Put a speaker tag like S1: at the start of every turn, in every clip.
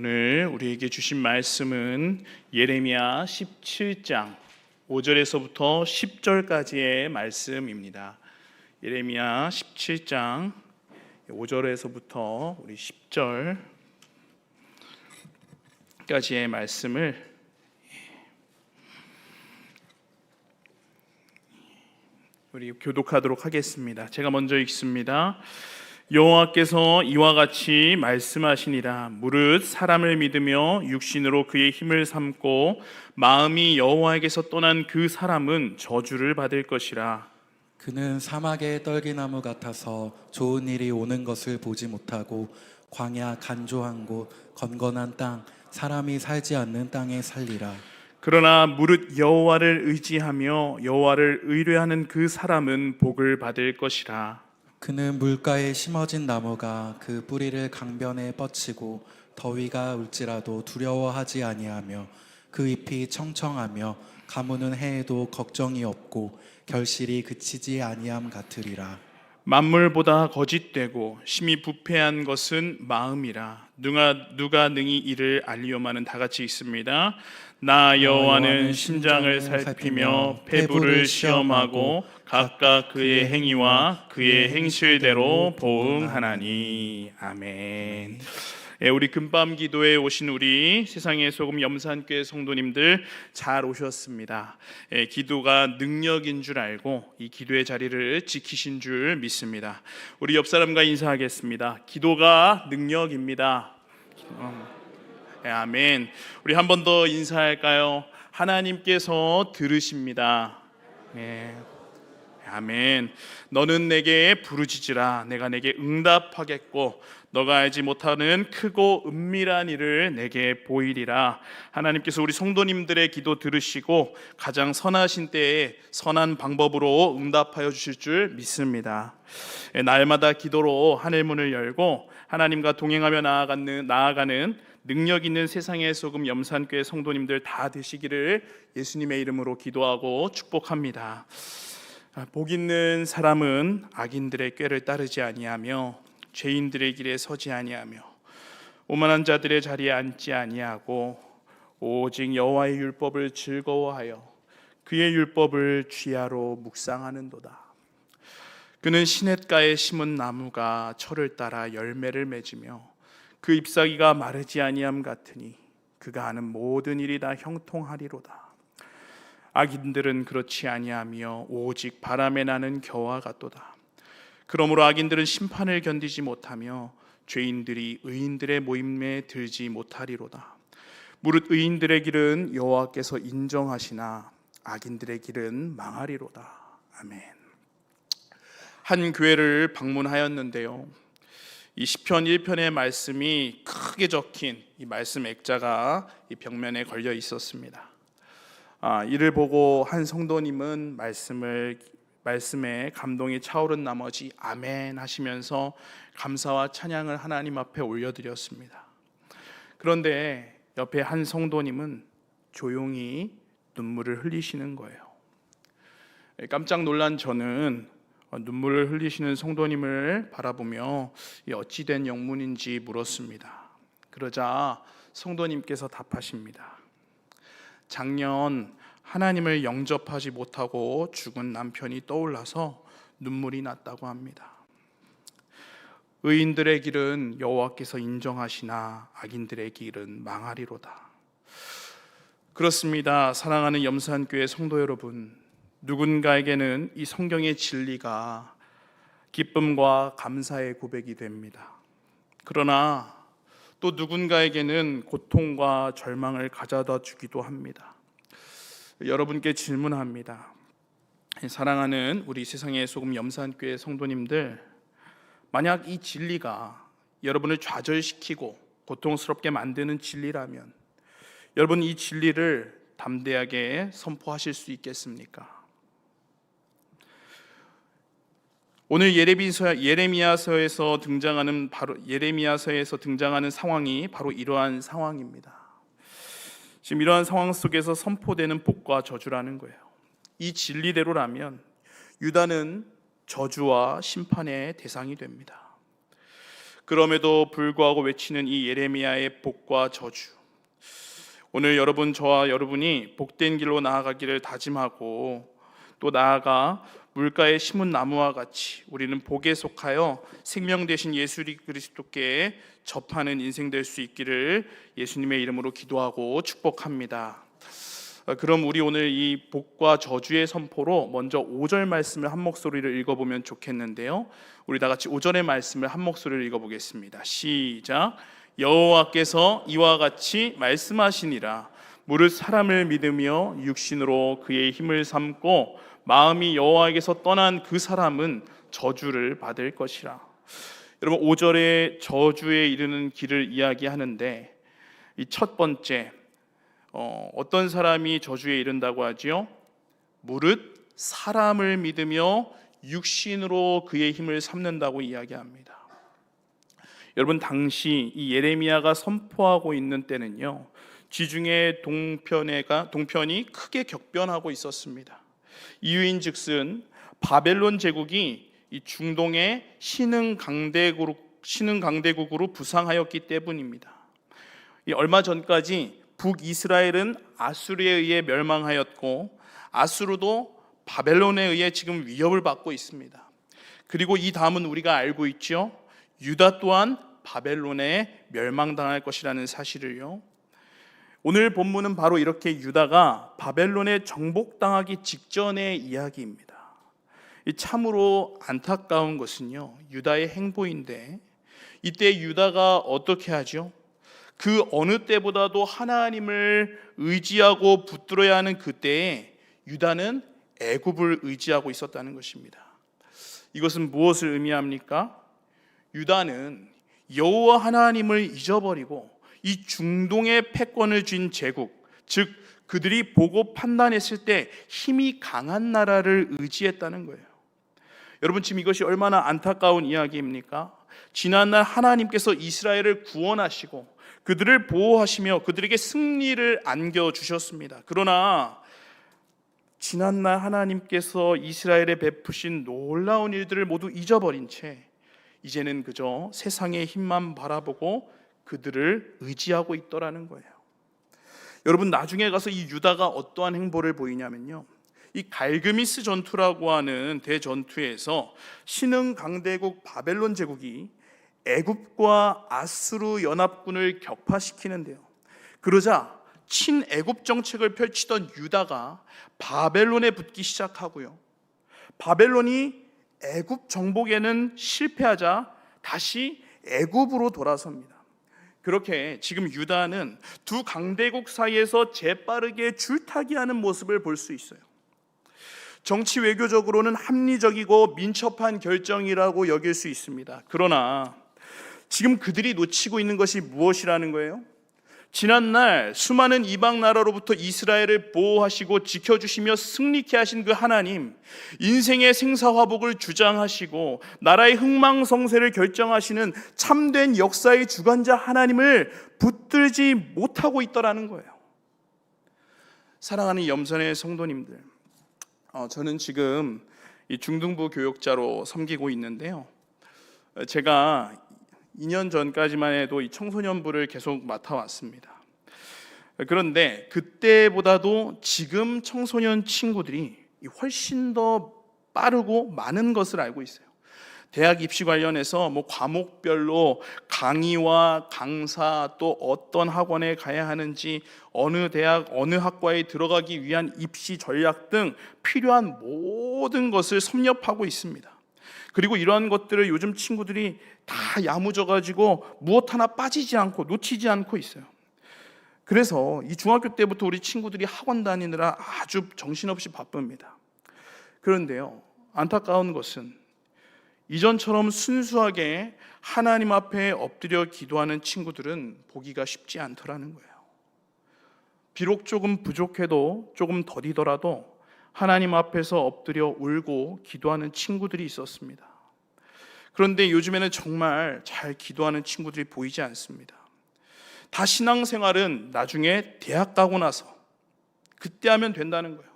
S1: 오늘 우리에게 주신 말씀은 예레미야 17장 5절에서부터 10절까지의 말씀입니다. 예레미야 17장 5절에서부터 우리 10절까지의 말씀을 우리 교독하도록 하겠습니다. 제가 먼저 읽습니다. 여호와께서 이와 같이 말씀하시니라. 무릇 사람을 믿으며 육신으로 그의 힘을 삼고 마음이 여호와에게서 떠난 그 사람은 저주를 받을 것이라.
S2: 그는 사막의 떨기나무 같아서 좋은 일이 오는 것을 보지 못하고 광야 간조한 곳 건건한 땅 사람이 살지 않는 땅에 살리라.
S1: 그러나 무릇 여호와를 의지하며 여호와를 의뢰하는 그 사람은 복을 받을 것이라.
S2: 그는 물가에 심어진 나무가 그 뿌리를 강변에 뻗치고 더위가 올지라도 두려워하지 아니하며 그 잎이 청청하며 가무는 해에도 걱정이 없고 결실이 그치지 아니함 같으리라.
S1: 만물보다 거짓되고 심히 부패한 것은 마음이라. 누가 능히 이를 알리오마는 다 같이 있습니다. 나 여호와는 심장을 살피며 폐부를 시험하고 각각 그의 행위와 그의 행실대로 보응하나니. 아멘. 우리 금밤 기도에 오신 우리 세상의 소금 염산교회 성도님들 잘 오셨습니다. 기도가 능력인 줄 알고 이 기도의 자리를 지키신 줄 믿습니다. 우리 옆 사람과 인사하겠습니다. 기도가 능력입니다. 아멘. 우리 한 번 더 인사할까요? 하나님께서 들으십니다. 아멘. 너는 내게 부르짖으라. 내가 내게 응답하겠고 너가 알지 못하는 크고 은밀한 일을 내게 보이리라. 하나님께서 우리 성도님들의 기도 들으시고 가장 선하신 때에 선한 방법으로 응답하여 주실 줄 믿습니다. 날마다 기도로 하늘문을 열고 하나님과 동행하며 나아가는 능력 있는 세상의 소금 염산교회 성도님들 다 되시기를 예수님의 이름으로 기도하고 축복합니다. 복 있는 사람은 악인들의 꾀를 따르지 아니하며 죄인들의 길에 서지 아니하며 오만한 자들의 자리에 앉지 아니하고 오직 여호와의 율법을 즐거워하여 그의 율법을 주야로 묵상하는도다. 그는 시냇가에 심은 나무가 철을 따라 열매를 맺으며 그 잎사귀가 마르지 아니함 같으니 그가 하는 모든 일이 다 형통하리로다. 악인들은 그렇지 아니하며 오직 바람에 나는 겨와 같도다. 그러므로 악인들은 심판을 견디지 못하며 죄인들이 의인들의 모임에 들지 못하리로다. 무릇 의인들의 길은 여호와께서 인정하시나 악인들의 길은 망하리로다. 아멘. 한 교회를 방문하였는데요, 이 시편 1편의 말씀이 크게 적힌 이 말씀 액자가 이 벽면에 걸려 있었습니다. 이를 보고 한 성도님은 말씀에 감동이 차오른 나머지 아멘 하시면서 감사와 찬양을 하나님 앞에 올려드렸습니다. 그런데 옆에 한 성도님은 조용히 눈물을 흘리시는 거예요. 깜짝 놀란 저는 눈물을 흘리시는 성도님을 바라보며 어찌된 영문인지 물었습니다. 그러자 성도님께서 답하십니다. 작년 하나님을 영접하지 못하고 죽은 남편이 떠올라서 눈물이 났다고 합니다. 의인들의 길은 여호와께서 인정하시나 악인들의 길은 망하리로다. 그렇습니다. 사랑하는 염산교회 성도 여러분, 누군가에게는 이 성경의 진리가 기쁨과 감사의 고백이 됩니다. 그러나 또 누군가에게는 고통과 절망을 가져다 주기도 합니다. 여러분께 질문합니다. 사랑하는 우리 세상의 소금 염산교회 성도님들, 만약 이 진리가 여러분을 좌절시키고 고통스럽게 만드는 진리라면 여러분 이 진리를 담대하게 선포하실 수 있겠습니까? 오늘 예레미야서에서 등장하는 상황이 바로 이러한 상황입니다. 지금 이러한 상황 속에서 선포되는 복과 저주라는 거예요. 이 진리대로라면 유다는 저주와 심판의 대상이 됩니다. 그럼에도 불구하고 외치는 이 예레미야의 복과 저주. 오늘 여러분, 저와 여러분이 복된 길로 나아가기를 다짐하고 또 나아가 물가에 심은 나무와 같이 우리는 복에 속하여 생명 되신 예수 그리스도께 접하는 인생 될 수 있기를 예수님의 이름으로 기도하고 축복합니다. 그럼 우리 오늘 이 복과 저주의 선포로 먼저 5절 말씀을 한 목소리로 읽어보면 좋겠는데요. 우리 다 같이 5절의 말씀을 한 목소리로 읽어보겠습니다. 시작. 여호와께서 이와 같이 말씀하시니라. 무릇 사람을 믿으며 육신으로 그의 힘을 삼고 마음이 여호와에게서 떠난 그 사람은 저주를 받을 것이라. 여러분, 5절의 저주에 이르는 길을 이야기하는데 이 첫 번째, 어떤 사람이 저주에 이른다고 하지요? 무릇 사람을 믿으며 육신으로 그의 힘을 삼는다고 이야기합니다. 여러분, 당시 이 예레미야가 선포하고 있는 때는요, 지중해 동편이 크게 격변하고 있었습니다. 이유인즉슨 바벨론 제국이 이 중동의 신흥 강대국으로 부상하였기 때문입니다. 얼마 전까지 북이스라엘은 아수르에 의해 멸망하였고 아수르도 바벨론에 의해 지금 위협을 받고 있습니다. 그리고 이 다음은 우리가 알고 있죠. 유다 또한 바벨론에 멸망당할 것이라는 사실을요. 오늘 본문은 바로 이렇게 유다가 바벨론에 정복당하기 직전의 이야기입니다. 참으로 안타까운 것은요, 유다의 행보인데 이때 유다가 어떻게 하죠? 그 어느 때보다도 하나님을 의지하고 붙들어야 하는 그때에 유다는 애굽을 의지하고 있었다는 것입니다. 이것은 무엇을 의미합니까? 유다는 여호와 하나님을 잊어버리고 이 중동의 패권을 쥔 제국, 즉 그들이 보고 판단했을 때 힘이 강한 나라를 의지했다는 거예요. 여러분, 지금 이것이 얼마나 안타까운 이야기입니까? 지난날 하나님께서 이스라엘을 구원하시고 그들을 보호하시며 그들에게 승리를 안겨주셨습니다. 그러나 지난날 하나님께서 이스라엘에 베푸신 놀라운 일들을 모두 잊어버린 채 이제는 그저 세상의 힘만 바라보고 그들을 의지하고 있더라는 거예요. 여러분, 나중에 가서 이 유다가 어떠한 행보를 보이냐면요, 이 갈그미스 전투라고 하는 대전투에서 신흥 강대국 바벨론 제국이 애굽과 아수르 연합군을 격파시키는데요, 그러자 친애굽 정책을 펼치던 유다가 바벨론에 붙기 시작하고요, 바벨론이 애굽 정복에는 실패하자 다시 애굽으로 돌아섭니다. 그렇게 지금 유다는 두 강대국 사이에서 재빠르게 줄타기하는 모습을 볼 수 있어요. 정치 외교적으로는 합리적이고 민첩한 결정이라고 여길 수 있습니다. 그러나 지금 그들이 놓치고 있는 것이 무엇이라는 거예요? 지난날 수많은 이방 나라로부터 이스라엘을 보호하시고 지켜주시며 승리케 하신 그 하나님, 인생의 생사화복을 주장하시고 나라의 흥망성쇠를 결정하시는 참된 역사의 주관자 하나님을 붙들지 못하고 있더라는 거예요. 사랑하는 염선의 성도님들, 저는 지금 이 중등부 교육자로 섬기고 있는데요, 제가 2년 전까지만 해도 이 청소년부를 계속 맡아왔습니다. 그런데 그때보다도 지금 청소년 친구들이 훨씬 더 빠르고 많은 것을 알고 있어요. 대학 입시 관련해서 과목별로 강의와 강사, 또 어떤 학원에 가야 하는지, 어느 대학, 어느 학과에 들어가기 위한 입시 전략 등 필요한 모든 것을 섭렵하고 있습니다. 그리고 이러한 것들을 요즘 친구들이 다 야무져가지고 무엇 하나 빠지지 않고 놓치지 않고 있어요. 그래서 이 중학교 때부터 우리 친구들이 학원 다니느라 아주 정신없이 바쁩니다. 그런데요, 안타까운 것은 이전처럼 순수하게 하나님 앞에 엎드려 기도하는 친구들은 보기가 쉽지 않더라는 거예요. 비록 조금 부족해도, 조금 더디더라도 하나님 앞에서 엎드려 울고 기도하는 친구들이 있었습니다. 그런데 요즘에는 정말 잘 기도하는 친구들이 보이지 않습니다. 다 신앙생활은 나중에 대학 가고 나서 그때 하면 된다는 거예요.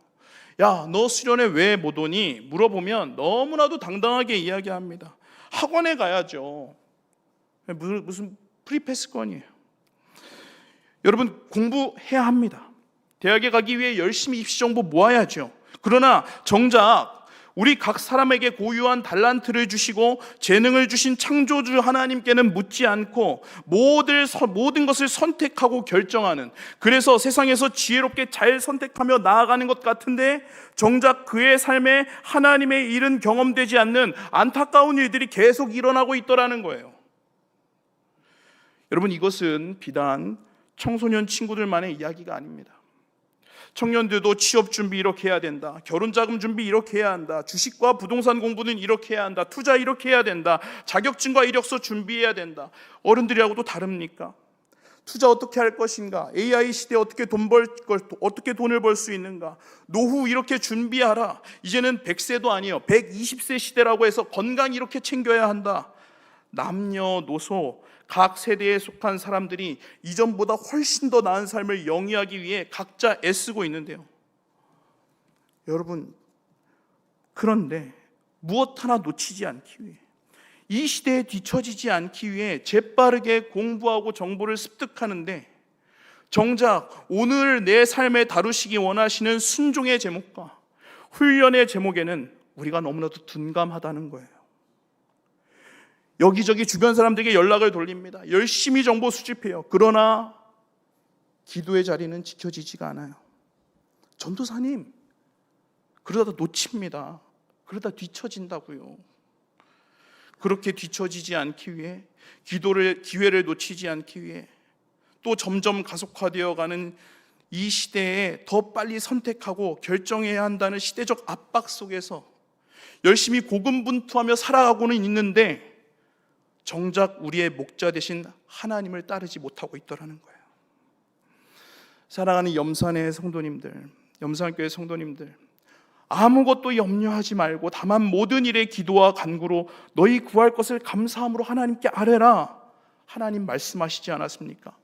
S1: 야, 너 수련회 왜 못 오니? 물어보면 너무나도 당당하게 이야기합니다. 학원에 가야죠. 무슨 프리패스권이에요. 여러분, 공부해야 합니다. 대학에 가기 위해 열심히 입시 정보 모아야죠. 그러나 정작 우리 각 사람에게 고유한 달란트를 주시고 재능을 주신 창조주 하나님께는 묻지 않고 모든 것을 선택하고 결정하는, 그래서 세상에서 지혜롭게 잘 선택하며 나아가는 것 같은데 정작 그의 삶에 하나님의 일은 경험되지 않는 안타까운 일들이 계속 일어나고 있더라는 거예요. 여러분, 이것은 비단 청소년 친구들만의 이야기가 아닙니다. 청년들도 취업 준비 이렇게 해야 된다, 결혼 자금 준비 이렇게 해야 한다, 주식과 부동산 공부는 이렇게 해야 한다, 투자 이렇게 해야 된다, 자격증과 이력서 준비해야 된다. 어른들이하고도 다릅니까? 투자 어떻게 할 것인가, AI 시대에 어떻게 돈을 벌 수 있는가, 노후 이렇게 준비하라. 이제는 100세도 아니에요, 120세 시대라고 해서 건강 이렇게 챙겨야 한다. 남녀노소 각 세대에 속한 사람들이 이전보다 훨씬 더 나은 삶을 영위하기 위해 각자 애쓰고 있는데요. 여러분, 그런데 무엇 하나 놓치지 않기 위해, 이 시대에 뒤처지지 않기 위해 재빠르게 공부하고 정보를 습득하는데 정작 오늘 내 삶에 다루시기 원하시는 순종의 제목과 훈련의 제목에는 우리가 너무나도 둔감하다는 거예요. 여기저기 주변 사람들에게 연락을 돌립니다. 열심히 정보 수집해요. 그러나 기도의 자리는 지켜지지가 않아요. 전도사님, 그러다 놓칩니다. 그러다 뒤처진다고요. 그렇게 뒤처지지 않기 위해, 기회를 놓치지 않기 위해, 또 점점 가속화되어 가는 이 시대에 더 빨리 선택하고 결정해야 한다는 시대적 압박 속에서 열심히 고군분투하며 살아가고는 있는데 정작 우리의 목자 되신 하나님을 따르지 못하고 있더라는 거예요. 사랑하는 염산의 성도님들, 염산교회 성도님들, 아무것도 염려하지 말고 다만 모든 일에 기도와 간구로 너희 구할 것을 감사함으로 하나님께 아뢰라. 하나님 말씀하시지 않았습니까?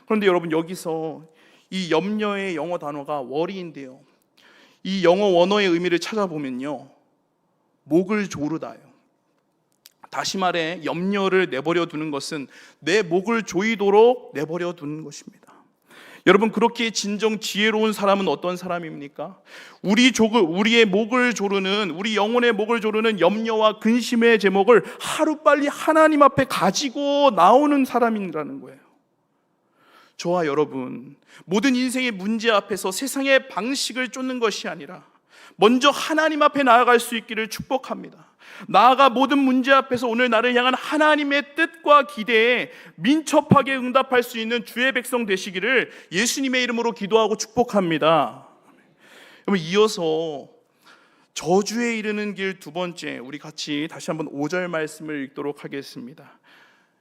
S1: 그런데 여러분, 여기서 이 염려의 영어 단어가 worry인데요, 이 영어 원어의 의미를 찾아보면요, 목을 조르다요. 다시 말해 염려를 내버려 두는 것은 내 목을 조이도록 내버려 두는 것입니다. 여러분, 그렇게 진정 지혜로운 사람은 어떤 사람입니까? 우리의 목을 조르는, 우리 영혼의 목을 조르는 염려와 근심의 제목을 하루빨리 하나님 앞에 가지고 나오는 사람이라는 거예요. 저와 여러분, 모든 인생의 문제 앞에서 세상의 방식을 쫓는 것이 아니라 먼저 하나님 앞에 나아갈 수 있기를 축복합니다. 나아가 모든 문제 앞에서 오늘 나를 향한 하나님의 뜻과 기대에 민첩하게 응답할 수 있는 주의 백성 되시기를 예수님의 이름으로 기도하고 축복합니다. 그럼 이어서 저주에 이르는 길 두 번째, 우리 같이 다시 한번 5절 말씀을 읽도록 하겠습니다.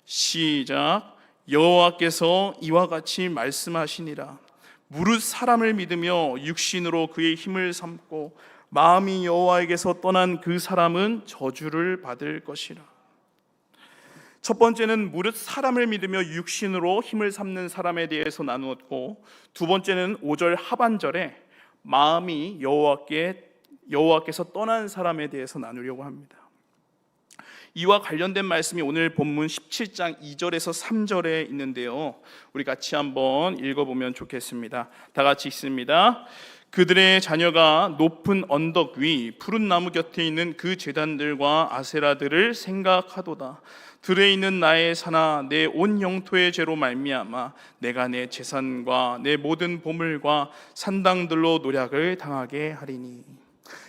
S1: 시작. 여호와께서 이와 같이 말씀하시니라. 무릇 사람을 믿으며 육신으로 그의 힘을 삼고 마음이 여호와에게서 떠난 그 사람은 저주를 받을 것이라. 첫 번째는 무릇 사람을 믿으며 육신으로 힘을 삼는 사람에 대해서 나누었고, 두 번째는 5절 하반절에 마음이 여호와께서 떠난 사람에 대해서 나누려고 합니다. 이와 관련된 말씀이 오늘 본문 17장 2절에서 3절에 있는데요, 우리 같이 한번 읽어보면 좋겠습니다. 다 같이 읽습니다. 그들의 자녀가 높은 언덕 위 푸른 나무 곁에 있는 그 제단들과 아세라들을 생각하도다. 들에 있는 나의 산아, 내 온 영토의 죄로 말미암아 내가 내 재산과 내 모든 보물과 산당들로 노략을 당하게 하리니.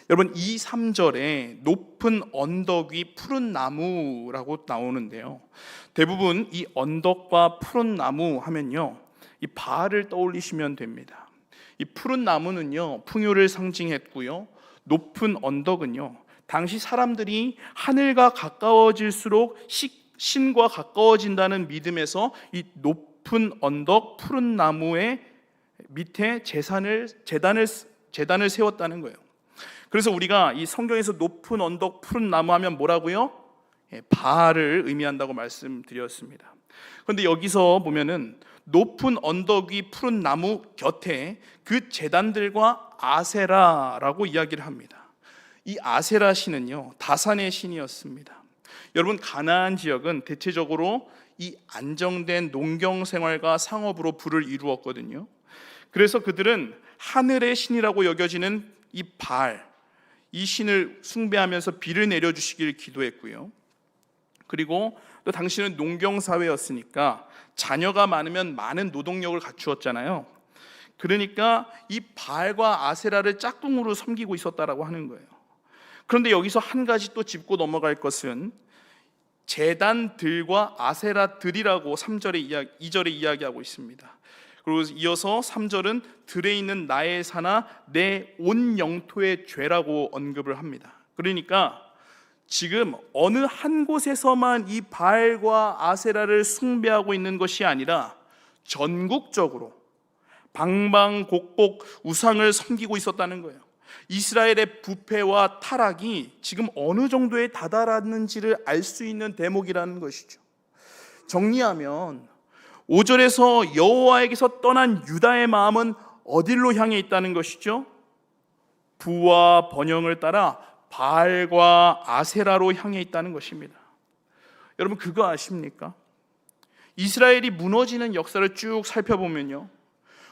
S1: 여러분, 이 3절에 높은 언덕 위 푸른 나무라고 나오는데요, 대부분 이 언덕과 푸른 나무 하면요, 이 바알을 떠올리시면 됩니다. 이 푸른 나무는요, 풍요를 상징했고요, 높은 언덕은요, 당시 사람들이 하늘과 가까워질수록 신과 가까워진다는 믿음에서 이 높은 언덕 푸른 나무의 밑에 제단을 세웠다는 거예요. 그래서 우리가 이 성경에서 높은 언덕 푸른 나무 하면 뭐라고요? 바알을 의미한다고 말씀드렸습니다. 그런데 여기서 보면은 높은 언덕 위 푸른 나무 곁에 그 제단들과 아세라라고 이야기를 합니다. 이 아세라 신은요, 다산의 신이었습니다. 여러분, 가나안 지역은 대체적으로 이 안정된 농경 생활과 상업으로 부를 이루었거든요. 그래서 그들은 하늘의 신이라고 여겨지는 이 바알, 이 신을 숭배하면서 비를 내려주시길 기도했고요. 그리고 또 당시는 농경 사회였으니까 자녀가 많으면 많은 노동력을 갖추었잖아요. 그러니까 이 바알과 아세라를 짝꿍으로 섬기고 있었다라고 하는 거예요. 그런데 여기서 한 가지 또 짚고 넘어갈 것은 제단들과 아세라들이라고 2절에 이야기하고 있습니다. 그리고 이어서 3절은 들에 있는 나의 사나 내 온 영토의 죄라고 언급을 합니다. 그러니까 지금 어느 한 곳에서만 이 바알과 아세라를 숭배하고 있는 것이 아니라 전국적으로 방방곡곡 우상을 섬기고 있었다는 거예요. 이스라엘의 부패와 타락이 지금 어느 정도에 다다랐는지를 알 수 있는 대목이라는 것이죠. 정리하면 5절에서 여호와에게서 떠난 유다의 마음은 어디로 향해 있다는 것이죠? 부와 번영을 따라 바알과 아세라로 향해 있다는 것입니다. 여러분, 그거 아십니까? 이스라엘이 무너지는 역사를 쭉 살펴보면요,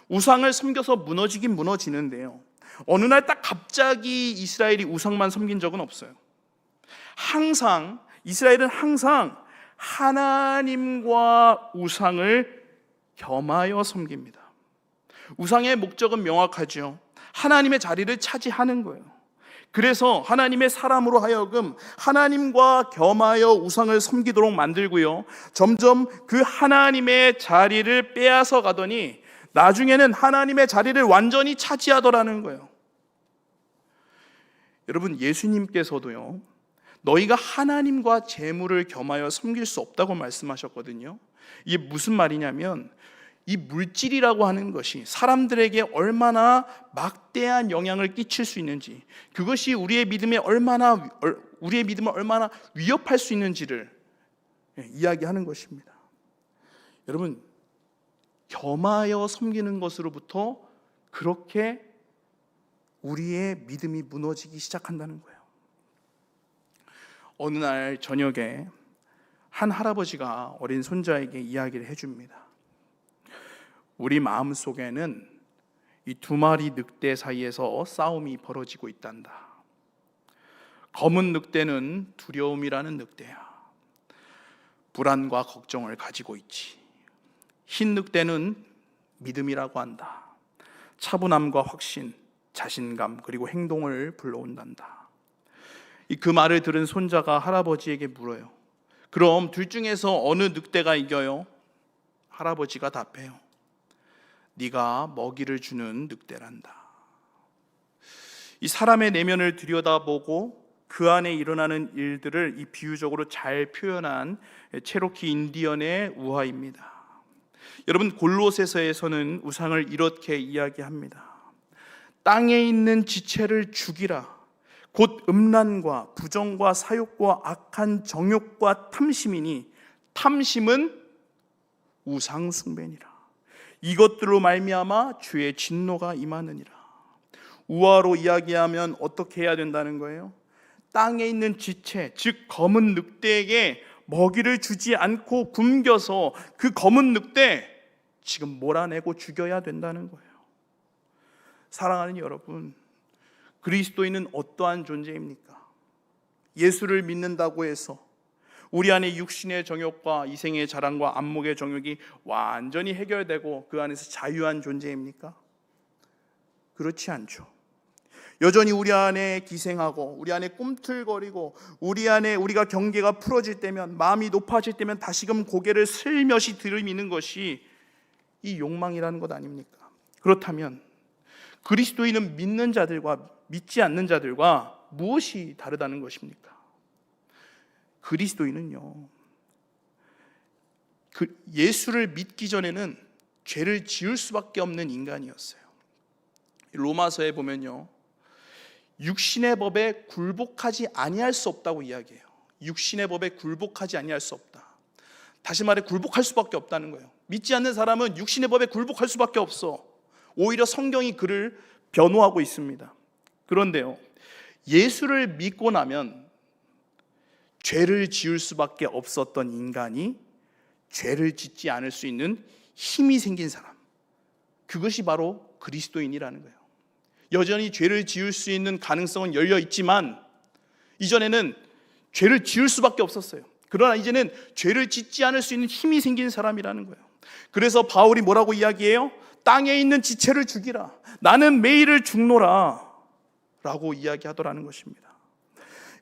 S1: 우상을 섬겨서 무너지긴 무너지는데요, 어느 날 딱 갑자기 이스라엘이 우상만 섬긴 적은 없어요. 이스라엘은 항상 하나님과 우상을 겸하여 섬깁니다. 우상의 목적은 명확하죠. 하나님의 자리를 차지하는 거예요. 그래서 하나님의 사람으로 하여금 하나님과 겸하여 우상을 섬기도록 만들고요, 점점 그 하나님의 자리를 빼앗아 가더니 나중에는 하나님의 자리를 완전히 차지하더라는 거예요. 여러분, 예수님께서도요, 너희가 하나님과 재물을 겸하여 섬길 수 없다고 말씀하셨거든요. 이게 무슨 말이냐면, 이 물질이라고 하는 것이 사람들에게 얼마나 막대한 영향을 끼칠 수 있는지, 그것이 우리의 믿음을 얼마나 위협할 수 있는지를 이야기하는 것입니다. 여러분, 겸하여 섬기는 것으로부터 그렇게 우리의 믿음이 무너지기 시작한다는 거예요. 어느 날 저녁에 한 할아버지가 어린 손자에게 이야기를 해줍니다. 우리 마음속에는 이 두 마리 늑대 사이에서 싸움이 벌어지고 있단다. 검은 늑대는 두려움이라는 늑대야. 불안과 걱정을 가지고 있지. 흰 늑대는 믿음이라고 한다. 차분함과 확신, 자신감, 그리고 행동을 불러온단다. 그 말을 들은 손자가 할아버지에게 물어요. 그럼 둘 중에서 어느 늑대가 이겨요? 할아버지가 답해요. 네가 먹이를 주는 늑대란다. 이 사람의 내면을 들여다보고 그 안에 일어나는 일들을 이 비유적으로 잘 표현한 체로키 인디언의 우화입니다. 여러분, 골로새서에서는 우상을 이렇게 이야기합니다. 땅에 있는 지체를 죽이라. 곧 음란과 부정과 사욕과 악한 정욕과 탐심이니 탐심은 우상 숭배니라. 이것들로 말미암아 주의 진노가 임하느니라. 우화로 이야기하면 어떻게 해야 된다는 거예요? 땅에 있는 지체, 즉 검은 늑대에게 먹이를 주지 않고 굶겨서 그 검은 늑대 지금 몰아내고 죽여야 된다는 거예요. 사랑하는 여러분, 그리스도인은 어떠한 존재입니까? 예수를 믿는다고 해서 우리 안에 육신의 정욕과 이생의 자랑과 안목의 정욕이 완전히 해결되고 그 안에서 자유한 존재입니까? 그렇지 않죠. 여전히 우리 안에 기생하고 우리 안에 꿈틀거리고 우리 안에 우리가 경계가 풀어질 때면, 마음이 높아질 때면 다시금 고개를 슬며시 들이미는 것이 이 욕망이라는 것 아닙니까? 그렇다면 그리스도인은 믿는 자들과 믿지 않는 자들과 무엇이 다르다는 것입니까? 그리스도인은요, 예수를 믿기 전에는 죄를 지을 수밖에 없는 인간이었어요. 로마서에 보면요, 육신의 법에 굴복하지 아니할 수 없다고 이야기해요. 육신의 법에 굴복하지 아니할 수 없다. 다시 말해 굴복할 수밖에 없다는 거예요. 믿지 않는 사람은 육신의 법에 굴복할 수밖에 없어. 오히려 성경이 그를 변호하고 있습니다. 그런데요, 예수를 믿고 나면 죄를 지을 수밖에 없었던 인간이 죄를 짓지 않을 수 있는 힘이 생긴 사람, 그것이 바로 그리스도인이라는 거예요. 여전히 죄를 지을 수 있는 가능성은 열려 있지만 이전에는 죄를 지을 수밖에 없었어요. 그러나 이제는 죄를 짓지 않을 수 있는 힘이 생긴 사람이라는 거예요. 그래서 바울이 뭐라고 이야기해요? 땅에 있는 지체를 죽이라, 나는 매일을 죽노라 라고 이야기하더라는 것입니다.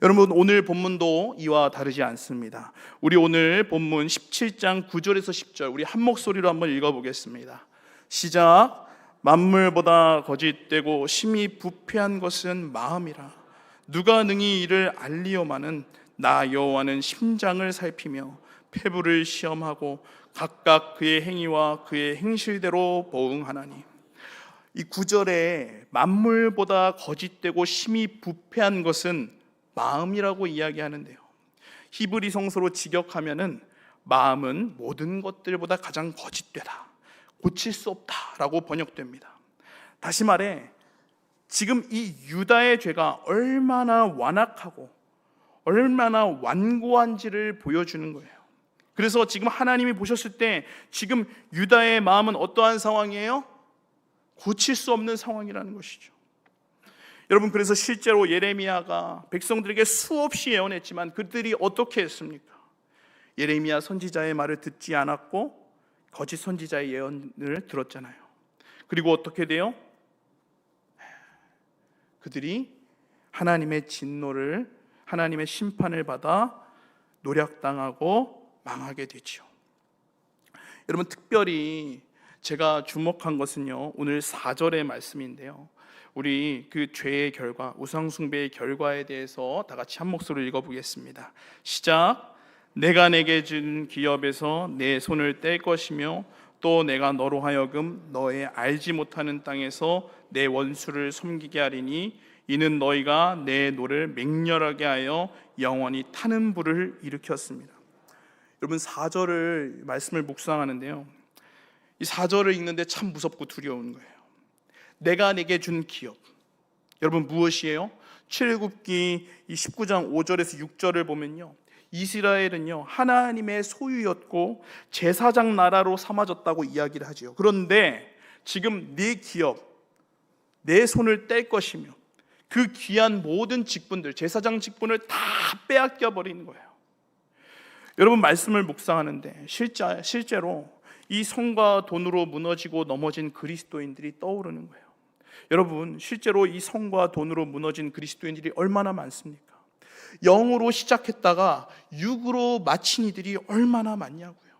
S1: 여러분, 오늘 본문도 이와 다르지 않습니다. 우리 오늘 본문 17장 9절에서 10절 우리 한 목소리로 한번 읽어보겠습니다. 시작. 만물보다 거짓되고 심히 부패한 것은 마음이라. 누가 능히 이를 알리오마는 나 여호와는 심장을 살피며 폐부를 시험하고 각각 그의 행위와 그의 행실대로 보응하나니. 이 9절에 만물보다 거짓되고 심히 부패한 것은 마음이라고 이야기하는데요. 히브리 성서로 직역하면은 마음은 모든 것들보다 가장 거짓되다, 고칠 수 없다라고 번역됩니다. 다시 말해 지금 이 유다의 죄가 얼마나 완악하고 얼마나 완고한지를 보여주는 거예요. 그래서 지금 하나님이 보셨을 때 지금 유다의 마음은 어떠한 상황이에요? 고칠 수 없는 상황이라는 것이죠. 여러분, 그래서 실제로 예레미야가 백성들에게 수없이 예언했지만 그들이 어떻게 했습니까? 예레미야 선지자의 말을 듣지 않았고 거짓 선지자의 예언을 들었잖아요. 그리고 어떻게 돼요? 그들이 하나님의 진노를, 하나님의 심판을 받아 노략당하고 망하게 되죠. 여러분, 특별히 제가 주목한 것은요, 오늘 4절의 말씀인데요. 우리 그 죄의 결과, 우상숭배의 결과에 대해서 다 같이 한 목소리로 읽어보겠습니다. 시작. 내가 내게 준 기업에서 내 손을 뗄 것이며 또 내가 너로 하여금 너의 알지 못하는 땅에서 내 원수를 섬기게 하리니 이는 너희가 내 노를 맹렬하게 하여 영원히 타는 불을 일으켰습니다. 여러분, 4절을 말씀을 묵상하는데요, 이 4절을 읽는데 참 무섭고 두려운 거예요. 내가 내게 준 기업, 여러분 무엇이에요? 출애굽기 19장 5절에서 6절을 보면요, 이스라엘은요 하나님의 소유였고 제사장 나라로 삼아졌다고 이야기를 하지요. 그런데 지금 네 기업, 내 손을 뗄 것이며 그 귀한 모든 직분들, 제사장 직분을 다 빼앗겨 버리는 거예요. 여러분, 말씀을 묵상하는데 실제로 이 성과 돈으로 무너지고 넘어진 그리스도인들이 떠오르는 거예요. 여러분, 실제로 이 성과 돈으로 무너진 그리스도인들이 얼마나 많습니까? 영으로 시작했다가 육으로 마친 이들이 얼마나 많냐고요.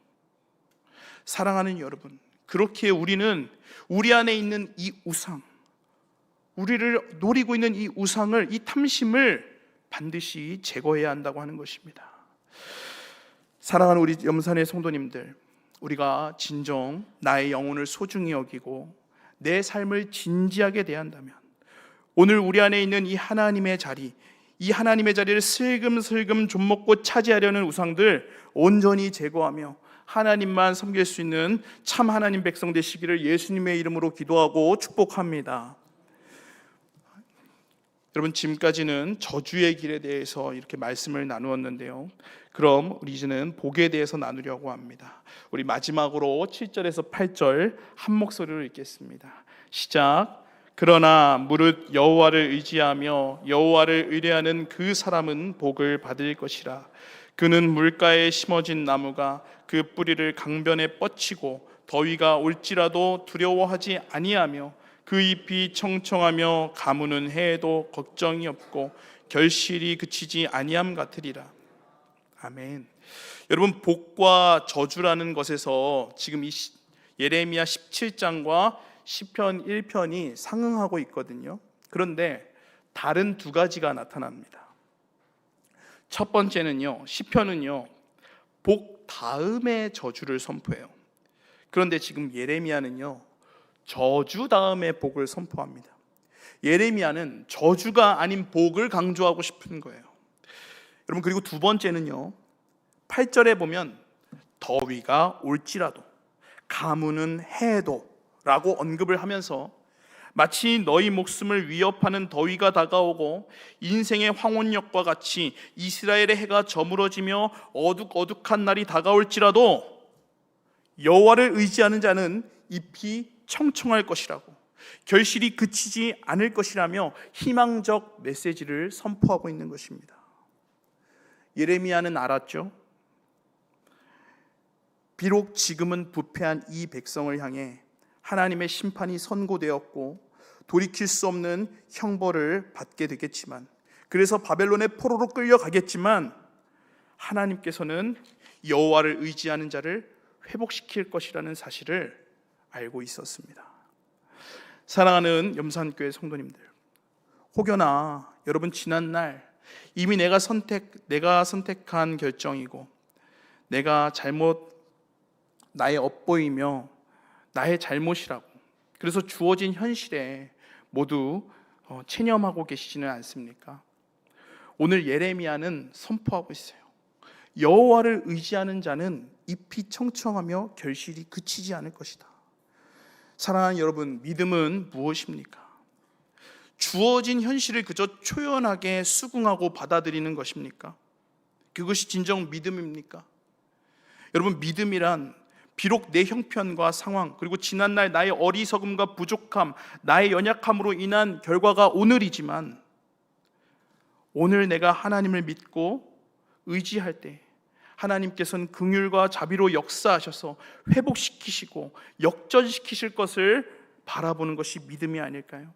S1: 사랑하는 여러분, 그렇게 우리는 우리 안에 있는 이 우상, 우리를 노리고 있는 이 우상을, 이 탐심을 반드시 제거해야 한다고 하는 것입니다. 사랑하는 우리 염산의 성도님들, 우리가 진정 나의 영혼을 소중히 여기고 내 삶을 진지하게 대한다면 오늘 우리 안에 있는 이 하나님의 자리, 이 하나님의 자리를 슬금슬금 좀먹고 차지하려는 우상들 온전히 제거하며 하나님만 섬길 수 있는 참 하나님 백성 되시기를 예수님의 이름으로 기도하고 축복합니다. 여러분, 지금까지는 저주의 길에 대해서 이렇게 말씀을 나누었는데요, 그럼 우리 이제는 복에 대해서 나누려고 합니다. 우리 마지막으로 7절에서 8절 한 목소리로 읽겠습니다. 시작. 그러나 무릇 여호와를 의지하며 여호와를 의뢰하는 그 사람은 복을 받을 것이라. 그는 물가에 심어진 나무가 그 뿌리를 강변에 뻗치고 더위가 올지라도 두려워하지 아니하며 그 잎이 청청하며 가무는 해에도 걱정이 없고 결실이 그치지 아니함 같으리라. 아멘. 여러분, 복과 저주라는 것에서 지금 이 예레미야 17장과 시편 1편이 상응하고 있거든요. 그런데 다른 두 가지가 나타납니다. 첫 번째는요, 시편은요 복 다음에 저주를 선포해요. 그런데 지금 예레미야는요 저주 다음에 복을 선포합니다. 예레미야는 저주가 아닌 복을 강조하고 싶은 거예요. 여러분, 그리고 두 번째는요, 8절에 보면 더위가 올지라도 가무는 해도 라고 언급을 하면서 마치 너희 목숨을 위협하는 더위가 다가오고 인생의 황혼역과 같이 이스라엘의 해가 저물어지며 어둑어둑한 날이 다가올지라도 여호와를 의지하는 자는 잎이 청청할 것이라고, 결실이 그치지 않을 것이라며 희망적 메시지를 선포하고 있는 것입니다. 예레미야는 알았죠. 비록 지금은 부패한 이 백성을 향해 하나님의 심판이 선고되었고 돌이킬 수 없는 형벌을 받게 되겠지만, 그래서 바벨론의 포로로 끌려가겠지만, 하나님께서는 여호와를 의지하는 자를 회복시킬 것이라는 사실을 알고 있었습니다. 사랑하는 염산교회 성도님들, 혹여나 여러분 지난날 이미 내가 선택한 결정이고 나의 엇보이며 나의 잘못이라고, 그래서 주어진 현실에 모두 체념하고 계시지는 않습니까? 오늘 예레미야는 선포하고 있어요. 여호와를 의지하는 자는 잎이 청청하며 결실이 그치지 않을 것이다. 사랑하는 여러분, 믿음은 무엇입니까? 주어진 현실을 그저 초연하게 수긍하고 받아들이는 것입니까? 그것이 진정 믿음입니까? 여러분, 믿음이란 비록 내 형편과 상황, 그리고 지난날 나의 어리석음과 부족함, 나의 연약함으로 인한 결과가 오늘이지만, 오늘 내가 하나님을 믿고 의지할 때 하나님께서는 긍휼과 자비로 역사하셔서 회복시키시고 역전시키실 것을 바라보는 것이 믿음이 아닐까요?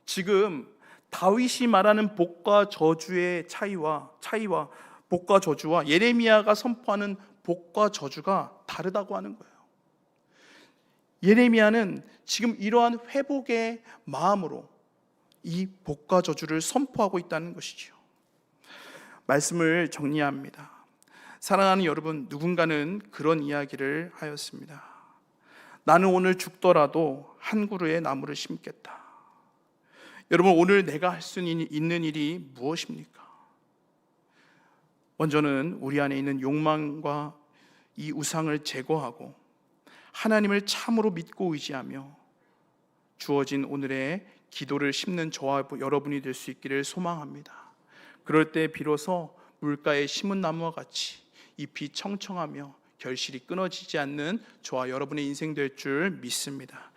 S1: 지금 다윗이 말하는 복과 저주의 차이와 복과 저주와 예레미야가 선포하는 복과 저주가 다르다고 하는 거예요. 예레미야는 지금 이러한 회복의 마음으로 이 복과 저주를 선포하고 있다는 것이죠. 말씀을 정리합니다. 사랑하는 여러분, 누군가는 그런 이야기를 하였습니다. 나는 오늘 죽더라도 한 그루의 나무를 심겠다. 여러분, 오늘 내가 할 수 있는 일이 무엇입니까? 먼저는 우리 안에 있는 욕망과 이 우상을 제거하고 하나님을 참으로 믿고 의지하며 주어진 오늘의 기도를 심는 저와 여러분이 될 수 있기를 소망합니다. 그럴 때 비로소 물가에 심은 나무와 같이 잎이 청청하며 결실이 끊어지지 않는 저와 여러분의 인생 될 줄 믿습니다.